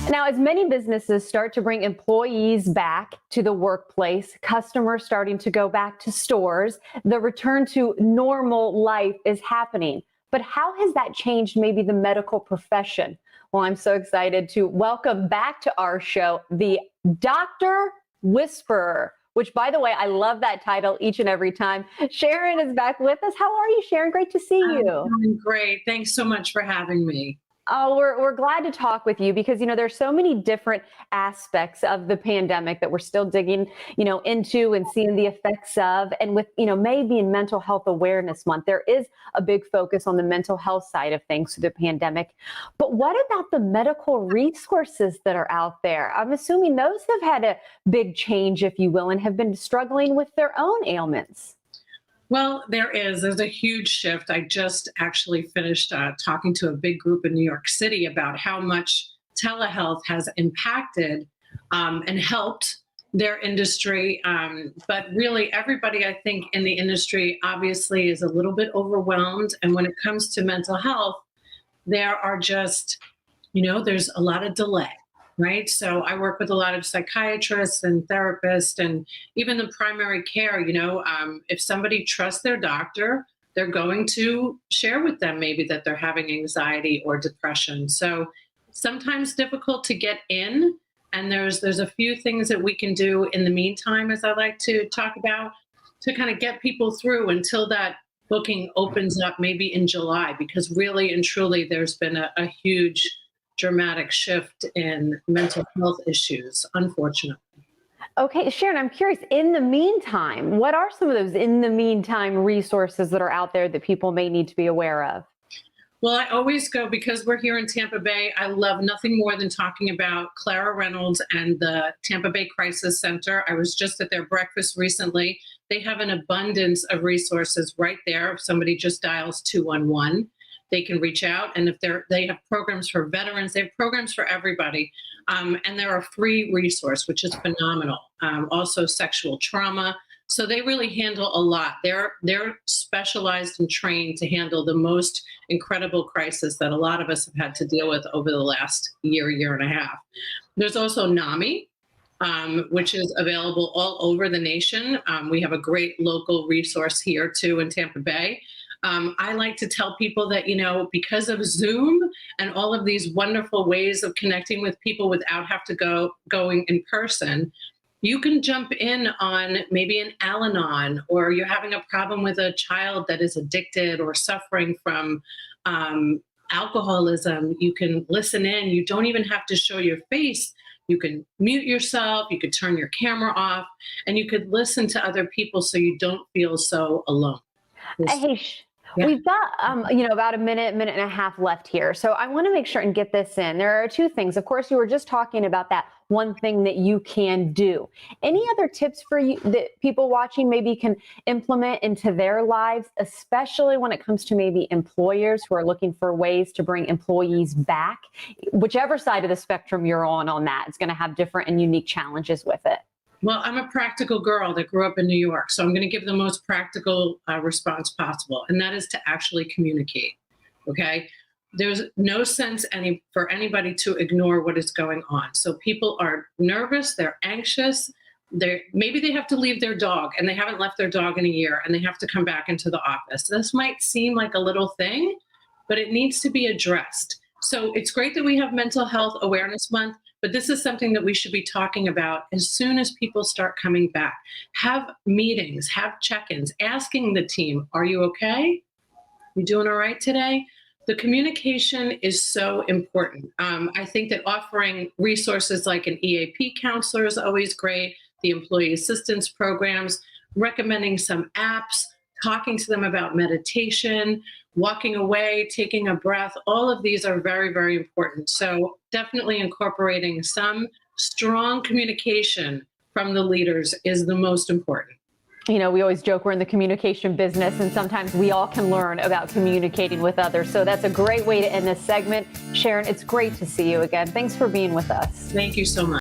Now, as many businesses start to bring employees back to the workplace, customers starting to go back to stores, the return to normal life is happening. But how has that changed maybe the medical profession? Well, I'm so excited to welcome back to our show the Doctor Whisperer, which, by the way, I love that title each and every time. Sharon is back with us. How are you, Sharon? Great to see I'm you. doing great. Thanks so much for having me. Oh, we're glad to talk with you because, there's so many different aspects of the pandemic that we're still digging, into and seeing the effects of. And with, May being Mental Health Awareness Month, there is a big focus on the mental health side of things through the pandemic. But what about the medical resources that are out there? I'm assuming those have had a big change, if you will, and have been struggling with their own ailments. Well, there's a huge shift. I just actually finished talking to a big group in New York City about how much telehealth has impacted and helped their industry. But really, everybody, I think, in the industry obviously is a little bit overwhelmed. And when it comes to mental health, there are just, there's a lot of delay. Right. So I work with a lot of psychiatrists and therapists and even the primary care. If somebody trusts their doctor, they're going to share with them maybe that they're having anxiety or depression. So sometimes difficult to get in. And there's a few things that we can do in the meantime, as I like to talk about, to kind of get people through until that booking opens up maybe in July, because really and truly there's been a huge dramatic shift in mental health issues, unfortunately. Okay, Sharon, I'm curious, in the meantime, what are some of those in the meantime resources that are out there that people may need to be aware of? Well, I always go, because we're here in Tampa Bay, I love nothing more than talking about Clara Reynolds and the Tampa Bay Crisis Center. I was just at their breakfast recently. They have an abundance of resources right there. If somebody just dials 211, they can reach out. And if they have programs for veterans, they have programs for everybody. And they're a free resource, which is phenomenal. Also sexual trauma. So they really handle a lot. They're specialized and trained to handle the most incredible crisis that a lot of us have had to deal with over the last year and a half. There's also NAMI, which is available all over the nation. We have a great local resource here too in Tampa Bay. I like to tell people that, because of Zoom and all of these wonderful ways of connecting with people without going in person, you can jump in on maybe an Al-Anon, or you're having a problem with a child that is addicted or suffering from alcoholism. You can listen in. You don't even have to show your face. You can mute yourself. You could turn your camera off, and you could listen to other people so you don't feel so alone. Hey, we've got, about a minute and a half left here. So I want to make sure and get this in. There are two things. Of course, you were just talking about that one thing that you can do. Any other tips for you that people watching maybe can implement into their lives, especially when it comes to maybe employers who are looking for ways to bring employees back? Whichever side of the spectrum you're on that, it's going to have different and unique challenges with it. Well, I'm a practical girl that grew up in New York, so I'm going to give the most practical response possible, and that is to actually communicate, okay? There's no sense for anybody to ignore what is going on. So people are nervous, they're anxious, maybe they have to leave their dog, and they haven't left their dog in a year, and they have to come back into the office. This might seem like a little thing, but it needs to be addressed. So it's great that we have Mental Health Awareness Month, but this is something that we should be talking about as soon as people start coming back. Have meetings, have check-ins, asking the team, are you okay? You doing all right today? The communication is so important. I think that offering resources like an EAP counselor is always great, the employee assistance programs, recommending some apps, talking to them about meditation, walking away, taking a breath. All of these are very, very important. So definitely incorporating some strong communication from the leaders is the most important. We always joke we're in the communication business, and sometimes we all can learn about communicating with others. So that's a great way to end this segment. Sharon, it's great to see you again. Thanks for being with us. Thank you so much.